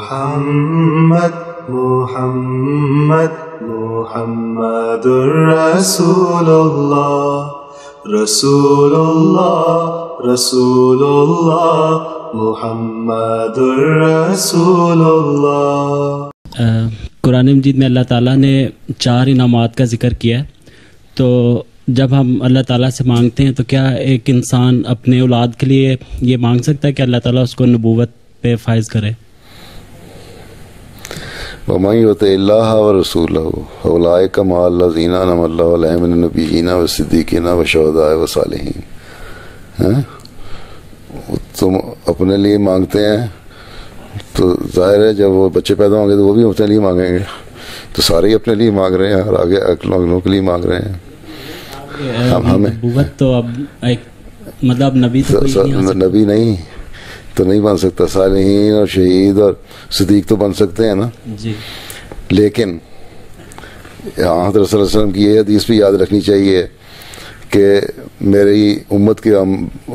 محمد محمد محمد رسول اللہ رسول اللہ رسول اللہ محمد رسول اللہ۔ قرآن مجید میں اللہ تعالیٰ نے 4 انعامات کا ذکر کیا ہے، تو جب ہم اللہ تعالیٰ سے مانگتے ہیں تو کیا ایک انسان اپنے اولاد کے لیے یہ مانگ سکتا ہے کہ اللہ تعالیٰ اس کو نبوت پہ فائز کرے؟ وَمَن يُطِعِ اللَّهَ وَرَسُولَهُ فَأُولَٰئِكَ مَعَ الَّذِينَ أَنْعَمَ اللَّهُ عَلَيْهِم مِّنَ النَّبِيِّينَ وَالصِّدِّيقِينَ وَالشُّهَدَاءِ وَالصَّالِحِينَ۔ تم اپنے لیے مانگتے ہیں تو ظاہر ہے جب وہ بچے پیدا ہوں گے تو وہ بھی اپنے لیے مانگیں گے، تو سارے ہی اپنے لیے مانگ رہے ہیں اور آگے لوگوں کے لیے مانگ رہے ہیں۔ ہمیں نبوت تو اب ایک مطلب نبی نبی نہیں تو نہیں بن سکتا، صالحین اور شہید اور صدیق تو بن سکتے ہیں نا جی، لیکن حضرت صلی اللہ علیہ وسلم کی یہ حدیث بھی یاد رکھنی چاہیے کہ میری امت کے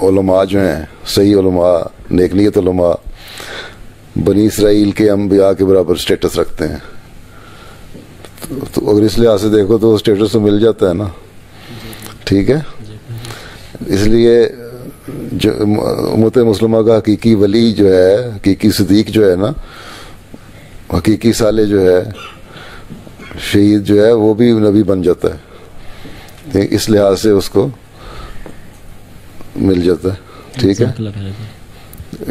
علماء جو ہیں، صحیح علماء، نیک نیت علماء، بنی اسرائیل کے انبیاء کے برابر سٹیٹس رکھتے ہیں، تو اگر اس لحاظ سے دیکھو تو سٹیٹس تو مل جاتا ہے نا، ٹھیک ہے۔ اس لیے جو امت مسلمہ کا حقیقی ولی جو ہے، حقیقی صدیق جو ہے نا، حقیقی صالح جو ہے، شہید جو ہے، وہ بھی نبی بن جاتا ہے، اس لحاظ سے اس کو مل جاتا ہے، ٹھیک ہے۔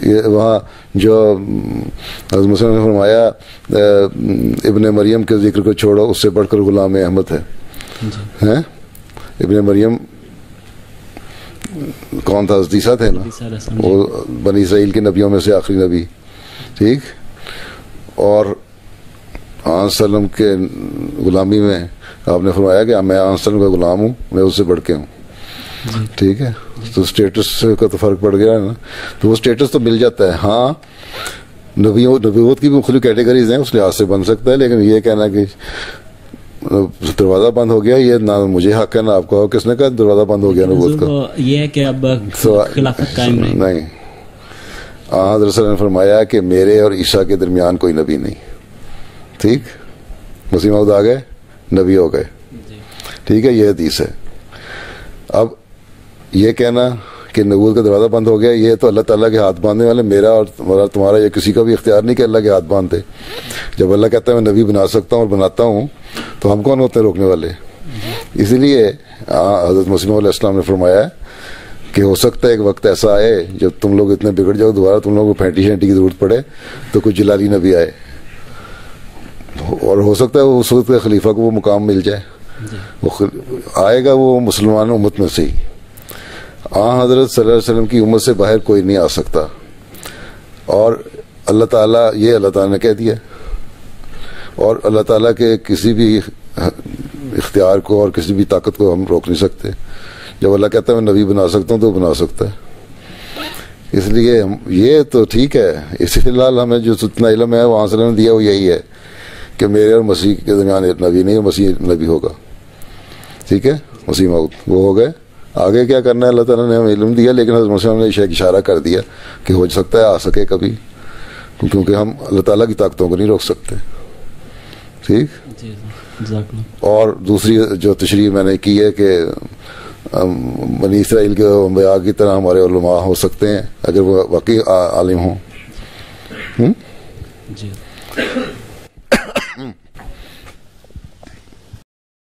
یہ وہاں جو حضرت مسلم نے فرمایا ابن مریم کے ذکر کو چھوڑو، اس سے بڑھ کر غلام احمد ہے۔ ابن مریم کون تھا؟ عیسیٰ تھے نا، وہ بنی اسرائیل کے نبیوں میں سے آخری نبی، ٹھیک۔ اور آن وسلم کے غلامی میں آپ نے فرمایا کہ میں آن وسلم کا غلام ہوں، میں اس سے بڑھ کے ہوں، ٹھیک ہے۔ تو اسٹیٹس کا تو فرق پڑ گیا ہے نا، تو وہ اسٹیٹس تو مل جاتا ہے۔ ہاں نبوت کی بھی مختلف کیٹیگریز ہیں، اس لحاظ سے بن سکتا ہے، لیکن یہ کہنا کہ دروازہ بند ہو گیا، یہ نہ مجھے حق ہے نہ آپ کو، کس نے کہا دروازہ بند ہو گیا نبوت کا؟ یہ ہے کہ اب خلافت قائم نہیں۔ حضرت صلی اللہ علیہ وسلم نے فرمایا کہ میرے اور عیسیٰ کے درمیان کوئی نبی نہیں، ٹھیک۔ مسیح موعود آ گئے، نبی ہو گئے، ٹھیک ہے، یہ حدیث ہے۔ اب یہ کہنا کہ نبوت کا دروازہ بند ہو گیا، یہ تو اللہ تعالیٰ کے ہاتھ باندھنے والے، میرا اور تمہارا یا کسی کا بھی اختیار نہیں کہ اللہ کے ہاتھ باندھے۔ جب اللہ کہتا ہے میں نبی بنا سکتا ہوں اور بناتا ہوں، تو ہم کون ہوتے ہیں روکنے والے؟ اسی لیے حضرت مسیح علیہ السلام نے فرمایا کہ ہو سکتا ہے ایک وقت ایسا آئے جب تم لوگ اتنے بگڑ جاؤ، دوبارہ تم لوگوں کو پھینٹی شینٹی کی ضرورت پڑے تو کوئی جلالی نبی آئے، اور ہو سکتا ہے اس وقت کے خلیفہ کو وہ مقام مل جائے، وہ آئے گا وہ مسلمان امت میں سے ہی۔ حضرت صلی اللہ علیہ وسلم کی امت سے باہر کوئی نہیں آ سکتا، اور اللہ تعالیٰ، یہ اللہ تعالیٰ نے کہہ دیا، اور اللہ تعالیٰ کے کسی بھی اختیار کو اور کسی بھی طاقت کو ہم روک نہیں سکتے۔ جب اللہ کہتا ہے میں نبی بنا سکتا ہوں تو بنا سکتا ہے۔ اس لیے یہ تو ٹھیک ہے، اس فی الحال ہمیں جو اتنا علم ہے وہاں سے دیا وہ یہی ہے کہ میرے اور مسیح کے درمیان ایک نبی نہیں ہے، مسیح نبی ہوگا، ٹھیک ہے، مسیح موعود وہ ہو گئے۔ آگے کیا کرنا ہے اللہ تعالیٰ نے ہمیں علم دیا، لیکن حضرت مسلم نے اشارہ کر دیا کہ ہو سکتا ہے آ سکے کبھی، کیونکہ ہم اللہ تعالیٰ کی طاقتوں کو نہیں روک سکتے، ٹھیک۔ اور دوسری جو تشریح میں نے کی ہے کہ بنی اسرائیل کے انبیاء کی طرح ہمارے علماء ہو سکتے ہیں اگر وہ واقعی عالم ہوں۔